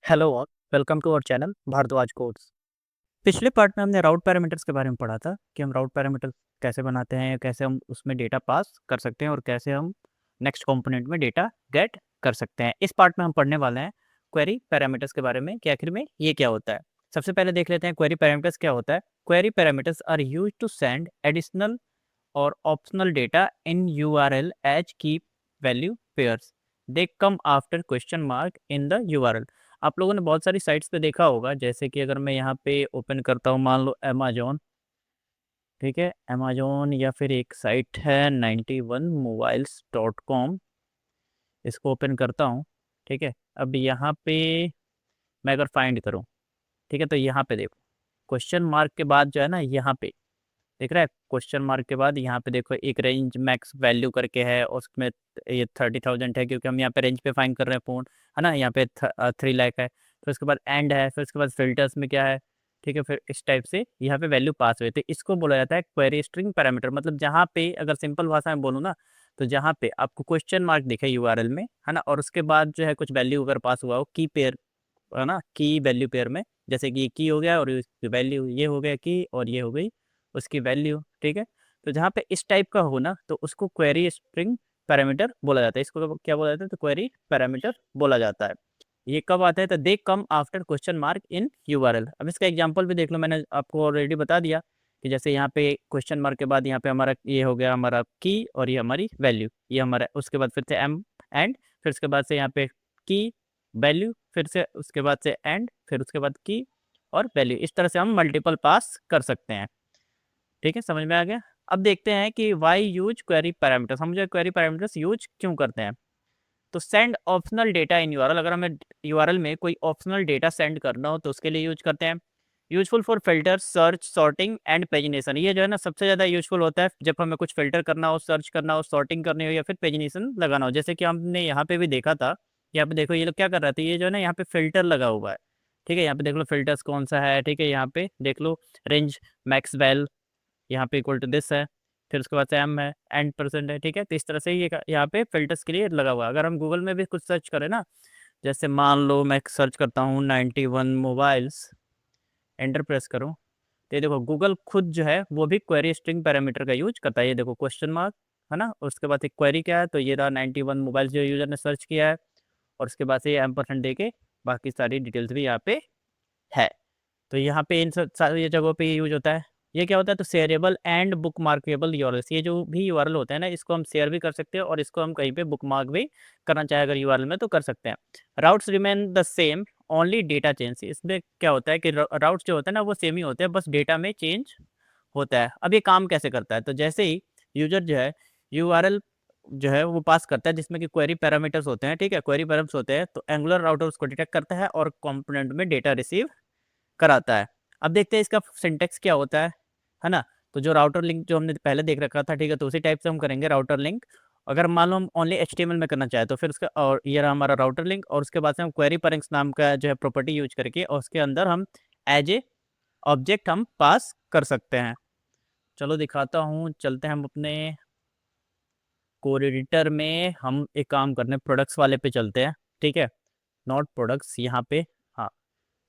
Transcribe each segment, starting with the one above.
Hello all, welcome to our channel Bhardwaj codes. पिछले part में हमने राउट पैरामीटर्स के बारे में पढ़ा था कि हम राउट पैरामीटर कैसे बनाते हैं, कैसे हम उसमें डेटा पास कर सकते हैं और कैसे हम नेक्स्ट कंपोनेंट में डेटा गेट कर सकते हैं। इस पार्ट में हम पढ़ने वाले हैं क्वेरी पैरामीटर्स के बारे में कि आखिर में ये क्या होता है। सबसे पहले देख लेते हैं क्वेरी पैरामीटर्स क्या होता है। Query parameters are used to send additional और optional data in URL as key value pairs. They come after question mark in the URL। आप लोगों ने बहुत सारी साइट्स पे देखा होगा, जैसे कि अगर मैं यहाँ पे ओपन करता हूँ, मान लो अमेज़न, ठीक है? अमेज़न या फिर एक साइट है 91mobiles.com, इसको ओपन करता हूँ, ठीक है? अब यहाँ पे मैं अगर फाइंड करूँ, ठीक है? तो यहाँ पे देखो क्वेश्चन मार्क के बाद जो है ना, यहाँ पे दिख रहा है क्वेश्चन मार्क के बाद यहाँ पे देखो एक रेंज मैक्स वैल्यू करके है, उसमें ये 30,000 है क्योंकि हम यहाँ पे रेंज पे फाइंड कर रहे हैं फ़ोन, है ना? यहाँ पे 3 लाख है। फिर उसके बाद एंड है, फिर उसके बाद फ़िल्टर्स में क्या है, ठीक है? फिर इस टाइप से यहाँ पे वैल्यू पास हुई, तो इसको बोला जाता है क्वेरी स्ट्रिंग पैरामीटर। मतलब जहाँ पे अगर सिंपल भाषा में बोलूँ ना, तो जहाँ पे आपको क्वेश्चन मार्क दिखे URL में, है ना? और उसके बाद जो है कुछ वैल्यू अगर पास हुआ हो की पेयर, है ना? की वैल्यू पेयर में, जैसे कि ये की हो गया और इसकी वैल्यू ये हो गया की और ये हो गई उसकी वैल्यू, ठीक है? तो जहाँ पे इस टाइप का हो ना, तो उसको क्वेरी स्ट्रिंग पैरामीटर बोला जाता है। इसको क्या बोला जाता है? तो क्वेरी पैरामीटर बोला जाता है। ये कब आता है? तो they come after question mark in URL। अब इसका एग्जांपल भी देख लो, मैंने आपको ऑलरेडी बता दिया कि जैसे यहाँ पे क्वेश्चन मार्क के बाद यहाँ पे हमारा ये हो गया हमारा की और ये हमारी वैल्यू, ये हमारा उसके बाद फिर से एम एंड, फिर उसके बाद से यहाँ पे की वैल्यू, फिर से उसके बाद से एंड, फिर उसके बाद की और वैल्यू। इस तरह से हम मल्टीपल पास कर सकते हैं। ठीक है, समझ में आ गया? अब देखते हैं कि व्हाई यूज़ क्वेरी पैरामीटर्स। हम जो क्वेरी पैरामीटर्स यूज़ क्यों करते हैं? तो send optional data in URL। अगर हमें URL में कोई ऑप्शनल डेटा सेंड करना हो तो उसके लिए यूज़ करते हैं। Useful for filter, search, sorting and pagination. ये जो है ना सबसे ज़्यादा यूज़फुल होता है जब हमें कुछ फ़िल्टर करना हो, सर्च करना हो, सॉर्टिंग करनी हो या फिर पेजिनेशन लगाना हो। जैसे कि हमने यहाँ पे भी देखा था, यहाँ पे देखो ये लोग क्या कर रहे थे, ये जो है ना यहाँ पे फ़िल्टर लगा हुआ है। ठीक है, यहाँ पे देख लो फ़िल्टर्स कौन-सा है, ठीक है? यहाँ पे देख लो रेंज मैक्सवेल यहाँ पे इक्वल टू दिस है, फिर उसके बाद से एम है, एंड परसेंट है, ठीक है? तो इस तरह से ये यहाँ पे फ़िल्टर्स के लिए लगा हुआ है। अगर हम गूगल में भी कुछ सर्च करें ना, जैसे मान लो मैं सर्च करता हूँ 91 मोबाइल्स, एंटर प्रेस करूँ, तो ये देखो गूगल खुद जो है वो भी क्वेरी स्ट्रिंग पैरामीटर का यूज़ करता है। ये देखो क्वेश्चन मार्क, है ना? उसके बाद एक क्वेरी क्या है, तो ये रहा 91 मोबाइल्स जो यूज़र ने सर्च किया है और उसके बाद से ये एम्परसेंड देके बाकी सारी डिटेल्स भी यहाँ पे है। तो यहाँ पे इन सब सारी जगहों पे ये यूज़ होता है। ये क्या होता है? तो शेयरेबल एंड बुकमार्केबल यूआरएल्स। ये जो भी यूआरएल होते हैं ना, इसको हम शेयर भी कर सकते हैं और इसको हम कहीं पे बुकमार्क भी करना चाहे अगर यूआरएल में तो कर सकते हैं। Routes remain the same, only data change. इसमें क्या होता है कि राउट्स जो होते हैं ना वो सेम ही होते हैं, बस डेटा में चेंज होता है। अब ये काम कैसे करता है? तो जैसे ही यूज़र जो है यूआरएल जो है वो पास करता है जिसमें कि क्वेरी पैरामीटर्स होते हैं, ठीक है? क्वेरी पैरामीटर्स होते हैं, तो एंगुलर राउटर उसको डिटेक्ट करता है और कंपोनेंट में डेटा रिसीव कराता है। अब देखते हैं इसका सिंटैक्स क्या होता है ना? तो जो राउटर लिंक जो हमने पहले देख रखा था, ठीक है? तो उसी टाइप से हम करेंगे राउटर लिंक। अगर मान लो हम ओनली एचटीएमएल में करना चाहें तो फिर उसका और ये रहा हमारा राउटर लिंक और उसके बाद से हम क्वेरी पैरामीटर्स नाम का जो है प्रॉपर्टी यूज़ करके और उसके अंदर हम एज ए ऑब्जेक्ट हम पास कर सकते हैं। चलो दिखाता हूँ, चलते हैं हम अपने कोड एडिटर में। हम एक काम करने प्रोडक्ट्स वाले पे चलते हैं, ठीक है? नॉट प्रोडक्ट्स यहाँ पे, हाँ,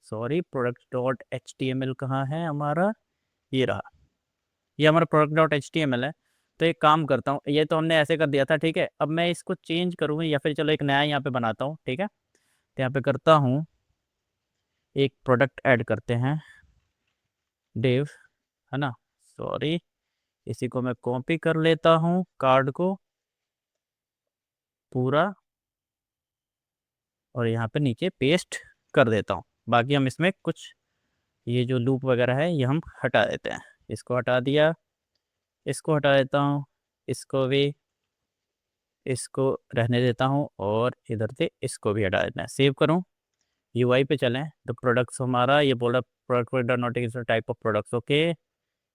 सॉरी, प्रोडक्ट डॉट एचटीएमएल कहाँ है हमारा? ये रहा, ये हमारा प्रोडक्ट डॉट एचटीएमएल है। तो एक काम करता हूँ, ये तो हमने ऐसे कर दिया था, ठीक है? अब मैं इसको चेंज करूँगा या फिर चलो एक नया यहाँ पे बनाता हूँ, ठीक है? तो यहाँ पे करता हूँ, एक प्रोडक्ट ऐड करते हैं, डिव, है ना? सॉरी, इसी को मैं कॉपी कर लेता हूँ कार्ड को पूरा और यहाँ पे नीचे पेस्ट कर देता हूँ। बाकी हम इसमें कुछ ये जो लूप वगैरह है ये हम हटा देते हैं। इसको हटा दिया, इसको हटा देता हूँ, इसको भी, इसको रहने देता हूँ और इधर से इसको भी हटा देते हैं। सेव करूँ, यूआई पे चलें तो प्रोडक्ट्स हमारा ये बोल रहा product not is type of products, okay.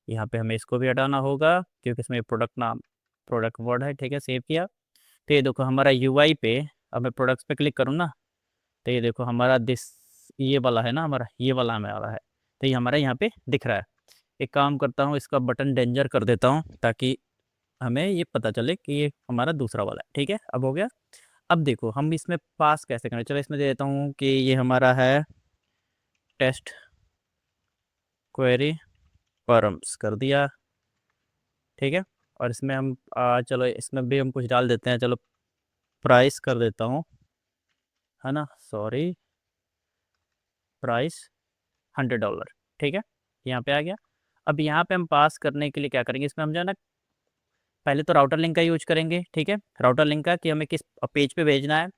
यहाँ पे हमें इसको भी हटाना होगा क्योंकि इसमें प्रोडक्ट नाम प्रोडक्ट वर्ड है, ठीक है? सेव किया, तो ये देखो हमारा यूआई पे, अब मैं प्रोडक्ट्स पे क्लिक करूँ ना, तो ये देखो हमारा दिस, ये वाला है ना हमारा, ये वाला हमें वाला है, तो ये हमारा यहाँ पे दिख रहा है। एक काम करता हूँ, इसका बटन डेंजर कर देता हूँ ताकि हमें ये पता चले कि ये हमारा दूसरा वाला है, ठीक है? अब हो गया। अब देखो हम इसमें पास कैसे करें, चलो इसमें दे देता हूँ कि ये हमारा है टेस्ट क्वेरी परम्स कर दिया, ठीक है। और इसमें हम चलो इसमें भी हम कुछ डाल देते हैं, चलो प्राइस कर देता हूँ, है ना, सॉरी, प्राइस $100, ठीक है। यहाँ पे आ गया। अब यहाँ पे हम पास करने के लिए क्या करेंगे, इसमें हम जो है ना पहले तो राउटर लिंक का यूज करेंगे, ठीक है। राउटर लिंक का कि हमें किस पेज पे भेजना है,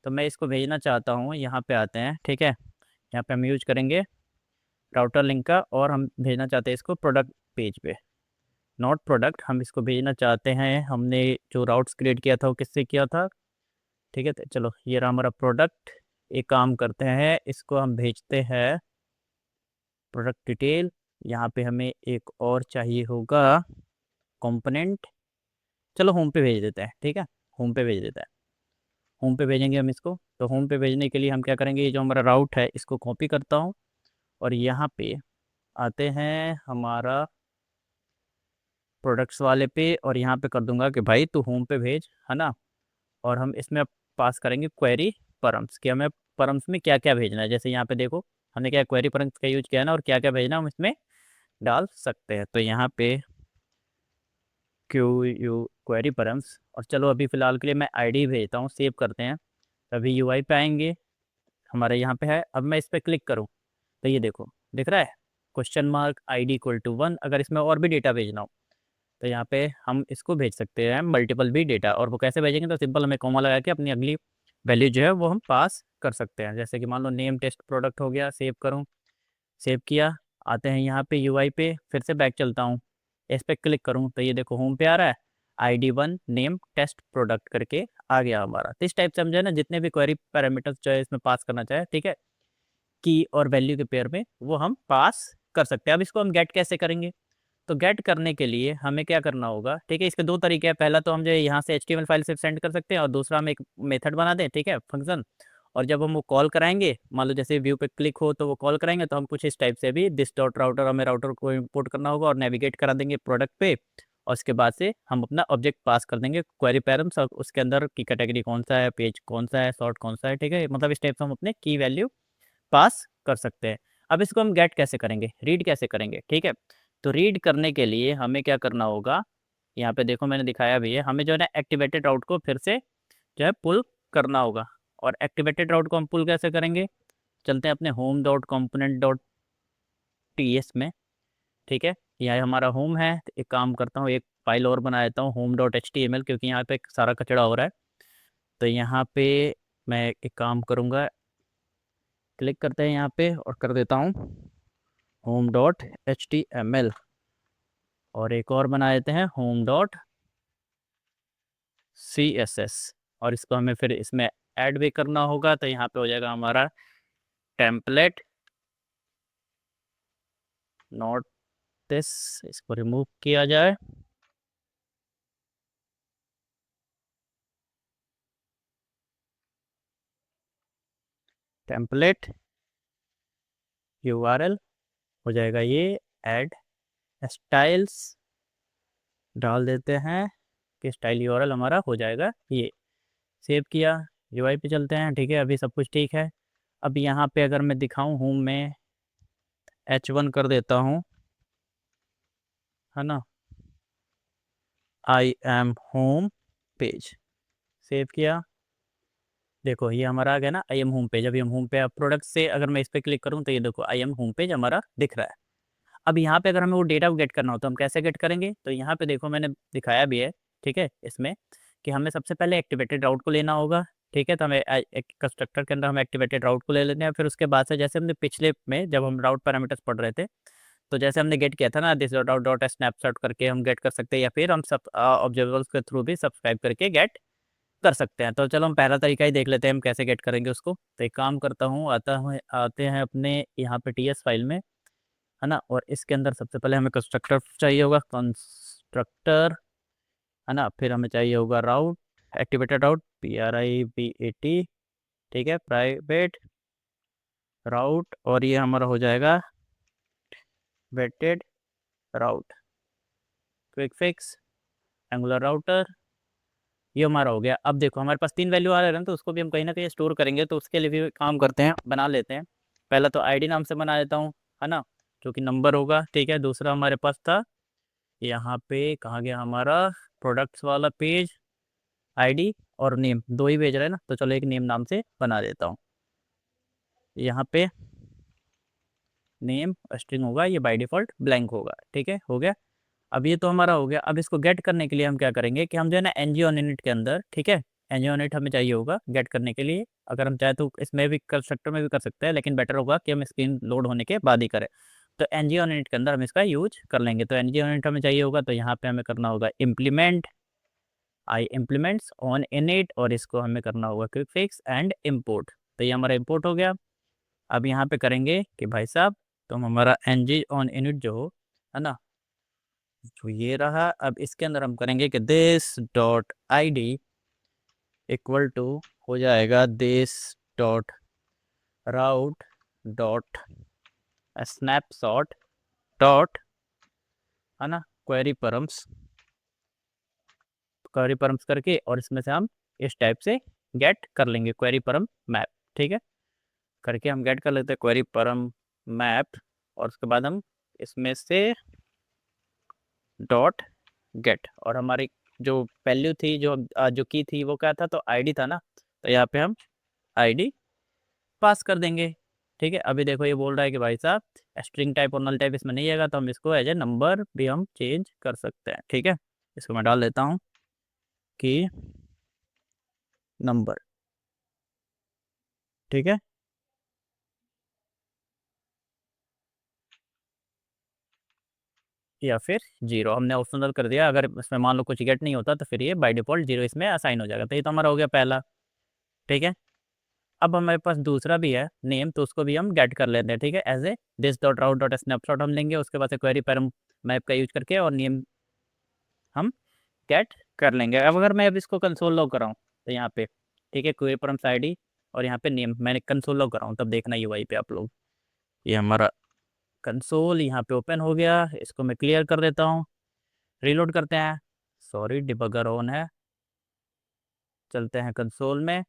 तो मैं इसको भेजना चाहता हूँ, यहाँ पे आते हैं, ठीक है। यहाँ पे हम यूज करेंगे राउटर लिंक का, और हम भेजना चाहते हैं इसको प्रोडक्ट पेज पे, नॉट प्रोडक्ट। हम इसको भेजना चाहते हैं, हमने जो राउट्स क्रिएट किया था वो किससे किया था, ठीक है। तो चलो ये रहा हमारा प्रोडक्ट। एक काम करते हैं, इसको हम भेजते हैं प्रोडक्ट डिटेल। यहाँ पे हमें एक और चाहिए होगा कंपोनेंट, चलो होम पे भेज देते हैं, ठीक है। होम पे भेज देते हैं, होम पे भेजेंगे हम इसको। तो होम पे भेजने के लिए हम क्या करेंगे, ये जो हमारा राउट है इसको कॉपी करता हूँ, और यहाँ पे आते हैं हमारा प्रोडक्ट्स वाले पे, और यहाँ पे कर दूंगा कि भाई तू होम पे भेज, है ना। और हम इसमें पास करेंगे क्वेरी परम्स, कि हमें परम्स में क्या क्या भेजना है। जैसे यहाँ पे देखो हमने क्या क्वेरी परम्स का यूज किया है ना, और क्या क्या भेजना हम इसमें डाल सकते हैं। तो यहाँ पे क्यू यू क्वेरी परम्स, और चलो अभी फ़िलहाल के लिए मैं आईडी भेजता हूँ, सेव करते हैं। अभी यूआई पे आएंगे, हमारे यहाँ पे है। अब मैं इस पर क्लिक करूँ तो ये देखो दिख रहा है क्वेश्चन मार्क ID = 1। अगर इसमें और भी डेटा भेजना हो तो यहाँ पे हम इसको भेज सकते हैं मल्टीपल भी डेटा। और वो कैसे भेजेंगे, तो सिंपल हमें कॉमा लगा के अपनी अगली वैल्यू जो है वो हम पास कर सकते हैं। जैसे कि मान लो नेम टेस्ट प्रोडक्ट हो गया, सेव करूँ, सेव किया। आते हैं यहाँ पे यूआई पे, फिर से बैक चलता हूँ, इस पर क्लिक करूँ तो ये देखो होम पे आ रहा है, ID 1 नेम टेस्ट प्रोडक्ट करके आ गया हमारा। तो इस टाइप से हम जो है ना जितने भी क्वेरी पैरामीटर्स जो है इसमें पास करना चाहे, ठीक है, की और वैल्यू के पेयर में, वो हम पास कर सकते हैं। अब इसको हम गेट कैसे करेंगे, तो गेट करने के लिए हमें क्या करना होगा, ठीक है। इसके दो तरीके हैं, पहला तो हम जो यहाँ से HTML फाइल से सेंड कर सकते हैं, और दूसरा हम एक मेथड बना दें, ठीक है, फंक्शन। और जब हम वो कॉल कराएंगे, मान लो जैसे व्यू पे क्लिक हो तो वो कॉल कराएंगे, तो हम कुछ इस टाइप से भी दिस डॉट राउटर, हमें राउटर को इंपोर्ट करना होगा और नेविगेट करा देंगे प्रोडक्ट पे। और उसके बाद से हम अपना ऑब्जेक्ट पास कर देंगे क्वेरी पैरम्स, और उसके अंदर की कैटेगरी कौन सा है, पेज कौन सा है, सॉर्ट कौन सा है, ठीक है। मतलब इस टाइप से हम अपने की वैल्यू पास कर सकते हैं। अब इसको हम गेट कैसे करेंगे, रीड कैसे करेंगे, ठीक है। तो रीड करने के लिए हमें क्या करना होगा, यहाँ पे देखो मैंने दिखाया भी है, हमें जो है ना एक्टिवेटेड राउट को फिर से जो है पुल करना होगा। और एक्टिवेटेड राउट को हम पुल कैसे करेंगे, चलते हैं अपने home dot component dot T में, ठीक है। यहाँ हमारा होम है, तो एक काम करता हूँ, एक फाइल और बना देता हूँ home.html, क्योंकि यहाँ पे सारा कचरा हो रहा है। तो यहाँ पे मैं एक काम करूँगा, क्लिक करते हैं यहाँ पे और कर देता हूँ home.html, और एक और बना देते हैं home.css। और इसको हमें फिर इसमें ऐड भी करना होगा, तो यहाँ पे हो जाएगा हमारा टेम्पलेट नॉट दिस, इसको रिमूव किया जाए। टेम्पलेट URL हो जाएगा ये, ऐड स्टाइल्स डाल देते हैं कि स्टाइल URL हमारा हो जाएगा ये। सेव किया, UI पे चलते हैं, ठीक है। अभी सब कुछ ठीक है। अब यहाँ पे अगर मैं दिखाऊं होम में H1 कर देता हूँ, है ना, I am home page, save किया। देखो ये हमारा आ गया ना, आई एम होम पेज। अभी हम होम पे, प्रोडक्ट से अगर मैं इस पर क्लिक करूँ तो ये देखो आई एम होम पेज हमारा दिख रहा है। अब यहाँ पे अगर हमें वो डेटा गेट करना हो तो हम कैसे गेट करेंगे, तो यहाँ पे देखो मैंने दिखाया भी है, ठीक है, इसमें कि हमें सबसे पहले एक्टिवेटेड राउट को लेना होगा, ठीक है। तो हमें एक कंस्ट्रक्टर के अंदर हम एक्टिवेटेड राउट को ले लेते हैं। फिर उसके बाद से जैसे हमने पिछले में जब हम राउट पैरामीटर्स पढ़ रहे थे, तो जैसे हमने गेट किया था ना, दिस डॉट डॉट स्नैपशॉट करके हम गेट कर सकते हैं, या फिर हम सब ऑब्जर्वेबल्स के थ्रू भी सब्सक्राइब करके गेट कर सकते हैं। तो चलो हम पहला तरीका ही देख लेते हैं हम कैसे गेट करेंगे उसको। तो एक काम करता हूँ, आते हैं अपने यहाँ पे TS फाइल में, है ना। और इसके अंदर सबसे पहले हमें कंस्ट्रक्टर चाहिए होगा, कंस्ट्रक्टर, है ना। फिर हमें चाहिए होगा राउट, एक्टिवेटेड राउट, PRIVAT, ठीक है, प्राइवेट राउट। और ये हमारा हो जाएगा वेटेड राउट, क्विक फिक्स, एंगुलर राउटर, ये हमारा हो गया। अब देखो हमारे पास 3 वैल्यू आ रहे हैं तो उसको भी हम कहीं ना कहीं स्टोर करेंगे, तो उसके लिए भी काम करते हैं, बना लेते हैं। पहला तो आईडी नाम से बना देता हूँ, है ना, जो कि नंबर होगा, ठीक है। दूसरा हमारे पास था यहाँ पे, कहाँ गया हमारा प्रोडक्ट्स वाला पेज, आईडी और नेम, 2 ही भेज रहे हैं ना, तो चलो एक नेम नाम से बना देता हूँ। यहाँ पे नेम स्ट्रिंग होगा, ये बाय डिफ़ॉल्ट ब्लैंक होगा, ठीक है, हो गया। अब ये तो हमारा हो गया। अब इसको गेट करने के लिए हम क्या करेंगे कि हम जो है ना एनजी ऑन इनिट के अंदर, ठीक है, एनजी ऑन इनिट हमें चाहिए होगा गेट करने के लिए। अगर हम चाहे तो इसमें भी कंस्ट्रक्टर में भी कर सकते हैं, लेकिन बेटर होगा कि हम स्क्रीन लोड होने के बाद ही करें। तो एनजी ऑन इनिट के अंदर हम इसका यूज कर लेंगे। तो एनजी ऑन इनिट हमें चाहिए होगा, तो यहाँ पे हमें करना होगा implement I implements on init, और इसको हमें करना होगा क्विक फिक्स एंड इम्पोर्ट। तो ये हमारा इम्पोर्ट हो गया। अब यहाँ पे करेंगे कि भाई साहब तुम हमारा एनजी ऑन इनिट जो हो, है ना, तो ये रहा। अब इसके अंदर हम करेंगे कि this dot I D equal to हो जाएगा this dot route dot snapshot dot, है ना, क्वेरी परम्स, क्वेरी परम्स करके, और इसमें से हम इस टाइप से गेट कर लेंगे क्वेरी परम मैप, ठीक है, करके हम गेट कर लेते हैं क्वेरी परम मैप। और उसके बाद हम इसमें से डॉट गेट, और हमारी जो वैल्यू थी, जो की थी, वो क्या था, तो आईडी था ना, तो यहाँ पे हम आईडी पास कर देंगे, ठीक है। अभी देखो ये बोल रहा है कि भाई साहब स्ट्रिंग टाइप और नल टाइप इसमें नहीं आएगा, तो हम इसको एज ए नंबर भी हम चेंज कर सकते हैं, ठीक है। इसको मैं डाल देता हूँ कि नंबर, ठीक है, या फिर 0 हमने ऑप्शनल कर दिया। अगर इसमें मान लो कुछ गेट नहीं होता तो फिर ये बाय डिफ़ॉल्ट 0 इसमें असाइन हो जाएगा। तो ये तो हमारा हो गया पहला, ठीक है। अब हमारे पास दूसरा भी है नेम, तो उसको भी हम गेट कर लेते हैं, ठीक है, as a this dot route dot snapshot हम लेंगे, उसके बाद से क्वेरी पैरम मैप का यूज करके, और नेम हम गेट कर लेंगे। अब अगर मैं अब इसको कंसोल लॉग कराऊँ तो यहाँ पे, ठीक है, क्वेरी परम्स आईडी और यहाँ पे नेम मैंने कंसोल लॉग कराऊँ, तब देखना यूआई पे आप लोग, ये हमारा कंसोल यहाँ पे ओपन हो गया। इसको मैं क्लियर कर देता हूँ, रीलोड करते हैं, सॉरी डिबगर ऑन है, चलते हैं कंसोल में।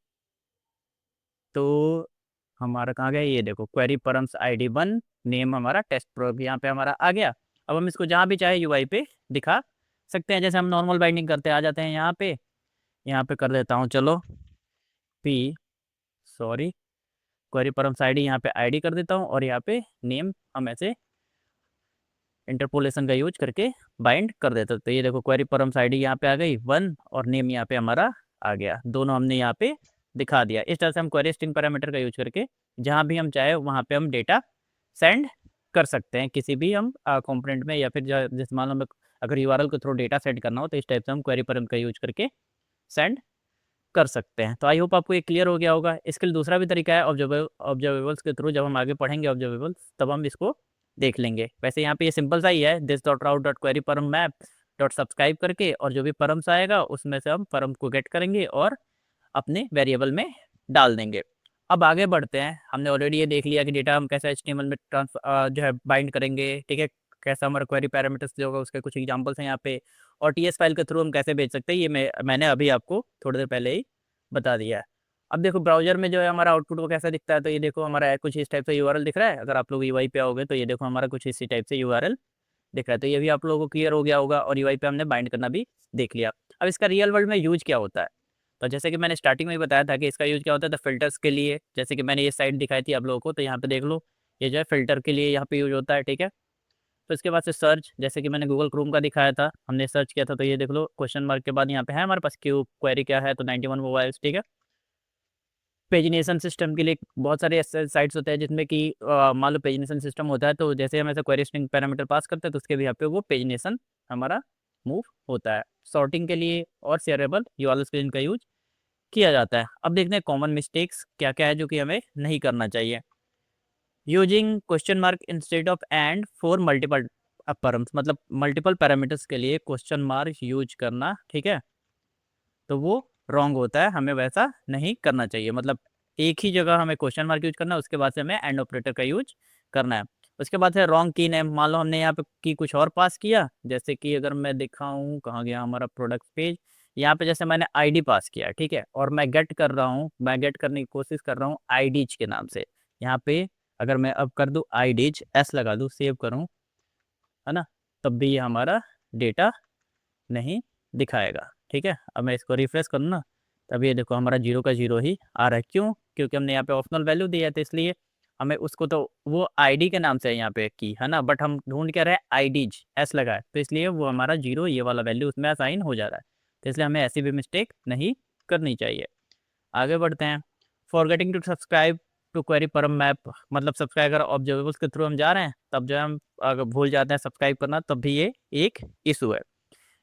तो हमारा कहाँ गया, ये देखो क्वेरी परम्स आईडी 1, नेम हमारा टेस्ट प्रो यहाँ पे हमारा आ गया। अब हम इसको जहाँ भी चाहे यूआई पे दिखा सकते हैं, जैसे हम नॉर्मल बाइंडिंग करते आ जाते हैं यहाँ पे। यहाँ पे कर देता हूँ चलो P, sorry, query params ID, यहाँ पे आईडी कर देता हूँ, और यहाँ पे नेम हम ऐसे इंटरपोलेशन का यूज करके बाइंड कर देते। तो ये देखो क्वेरी परम्स आईडी यहाँ पे आ गई 1, और नेम यहाँ पे हमारा आ गया, दोनों हमने यहाँ पे दिखा दिया। इस तरह से हम क्वेरी स्ट्रिंग पैरामीटर का यूज करके जहाँ भी हम चाहे वहाँ पे हम डेटा सेंड कर सकते हैं, किसी भी हम कंपोनेंट में, या फिर जैसे मान लो हमें अगर यूआरएल के थ्रू डेटा सेंड करना हो, तो इस टाइप से हम क्वेरी परम का यूज करके सेंड कर सकते हैं। तो आई होप आपको ये क्लियर हो गया होगा। इसके लिए दूसरा भी तरीका है, ऑब्जर्वेबल्स के थ्रू, जब हम आगे पढ़ेंगे ऑब्जर्वेबल्स तब हम इसको देख लेंगे। वैसे यहाँ पे ये सिंपल सा ही है, this dot route dot query param map dot subscribe करके, और जो भी परम्स आएगा उसमें से हम परम को गेट करेंगे और अपने वेरिएबल में डाल देंगे। अब आगे बढ़ते हैं। हमने ऑलरेडी ये देख लिया कि डेटा हम कैसे एचटीएमएल में जो है बाइंड करेंगे, ठीक है, कैसा हमारा क्वेरी पैरामीटर्स जो होगा उसके कुछ एग्जांपल्स हैं यहाँ पे, और टीएस फाइल के थ्रू हम कैसे भेज सकते हैं, ये मैंने अभी आपको थोड़ी देर पहले ही बता दिया है। अब देखो ब्राउजर में जो है हमारा आउटपुट वो कैसा दिखता है, तो ये देखो हमारा कुछ इस टाइप से यूआरएल दिख रहा है। अगर आप लोग यूआई पे आओगे तो ये देखो हमारा कुछ इसी टाइप से यूआरएल दिख रहा है। तो ये भी आप लोगों को क्लियर हो गया होगा, और यूआई पे हमने बाइंड करना भी देख लिया। अब इसका रियल वर्ल्ड में यूज क्या होता है, तो जैसे कि मैंने स्टार्टिंग में ही बताया था कि इसका यूज क्या होता है, तो फिल्टर्स के लिए, जैसे कि मैंने ये साइट दिखाई थी आप लोगों को, तो यहाँ पे देख लो, ये जो है फिल्टर के लिए यहाँ पे यूज होता है, ठीक है। तो इसके बाद से सर्च, जैसे कि मैंने गूगल क्रोम का दिखाया था, हमने सर्च किया था, तो ये देख लो क्वेश्चन मार्क के बाद यहाँ पे है हमारे पास क्यू क्वेरी क्या है, तो 91 मोबाइल्स, ठीक है। पेजिनेशन सिस्टम के लिए बहुत सारे ऐसे साइट्स होते हैं जिसमें कि मान लो पेजिनेशन सिस्टम होता है, तो जैसे हम ऐसे क्वेरी स्ट्रिंग पैरामीटर पास करते हैं तो उसके भी यहाँ पे वो पेजिनेशन हमारा मूव होता है। सॉर्टिंग के लिए और शेयरेबल यूआरएल स्क्रीन का यूज किया जाता है। अब देखते हैं कॉमन मिस्टेक्स क्या क्या है जो कि हमें नहीं करना चाहिए। Using question mark instead of and for multiple params, मतलब मल्टीपल पैरामीटर्स के लिए क्वेश्चन मार्क यूज करना, ठीक है, तो वो रॉन्ग होता है, हमें वैसा नहीं करना चाहिए। मतलब एक ही जगह हमें क्वेश्चन मार्क यूज करना है, उसके बाद से हमें एंड ऑपरेटर का यूज करना है। उसके बाद से रॉन्ग की नेम, मान लो हमने यहाँ पे की कुछ और पास किया, जैसे कि अगर मैं दिखाऊँ, कहाँ गया हमारा प्रोडक्ट पेज, यहाँ पे जैसे मैंने आईडी पास किया, ठीक है, और मैं गेट कर रहा हूँ, मैं गेट करने की कोशिश कर रहा हूँ आईडीज के नाम से। यहाँ पे अगर मैं अब कर दूँ आईडीज, एस लगा दूँ, सेव करूँ, है ना, तब भी ये हमारा डेटा नहीं दिखाएगा। ठीक है, अब मैं इसको रिफ्रेश करूँ ना, तब ये देखो हमारा 0 का 0 ही आ रहा है। क्यों? क्योंकि हमने यहाँ पे ऑप्शनल वैल्यू दिया है, तो इसलिए हमें उसको, तो वो आईडी के नाम से है यहाँ पे की, है ना, बट हम ढूंढ क्या रहे हैं, आईडीज, एस लगा है, तो इसलिए वो हमारा 0 ये वाला वैल्यू उसमें असाइन हो जा रहा है। तो इसलिए हमें ऐसी भी मिस्टेक नहीं करनी चाहिए। आगे बढ़ते हैं। Forgetting to subscribe to query param map, मतलब सब्सक्राइबर ऑब्जर्वेबल्स के थ्रू हम जा रहे हैं, तब जो है हम अगर भूल जाते हैं सब्सक्राइब करना, तब भी ये एक इशू है।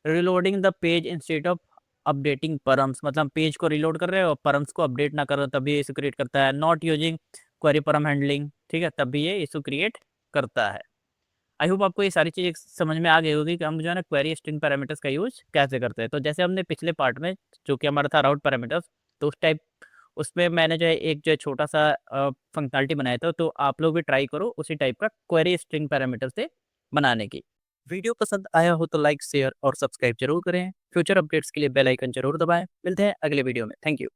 Reloading the page instead of updating params, मतलब पेज को रिलोड कर रहे हो और परम्स को अपडेट ना कर रहे हो, तभी ये इशू क्रिएट करता है। नॉट यूजिंग क्वेरी परम हैंडलिंग, ठीक है, तब भी ये इशू क्रिएट करता है। आई होप आपको ये सारी चीज़ें समझ में आ गई होगी कि हम जो है ना क्वेरी स्ट्रिंग पैरामीटर्स का यूज कैसे करते हैं। तो जैसे हमने पिछले पार्ट में जो कि हमारा था राउट पैरामीटर्स, तो उस टाइप उसमें मैंने जो है एक जो है छोटा सा फंक्शनलिटी बनाया था, तो आप लोग भी ट्राई करो उसी टाइप का क्वेरी स्ट्रिंग पैरामीटर से बनाने की। वीडियो पसंद आया हो तो लाइक, शेयर और सब्सक्राइब जरूर करें। फ्यूचर अपडेट्स के लिए बेल आइकन जरूर दबाएं। मिलते हैं अगले वीडियो में। Thank you.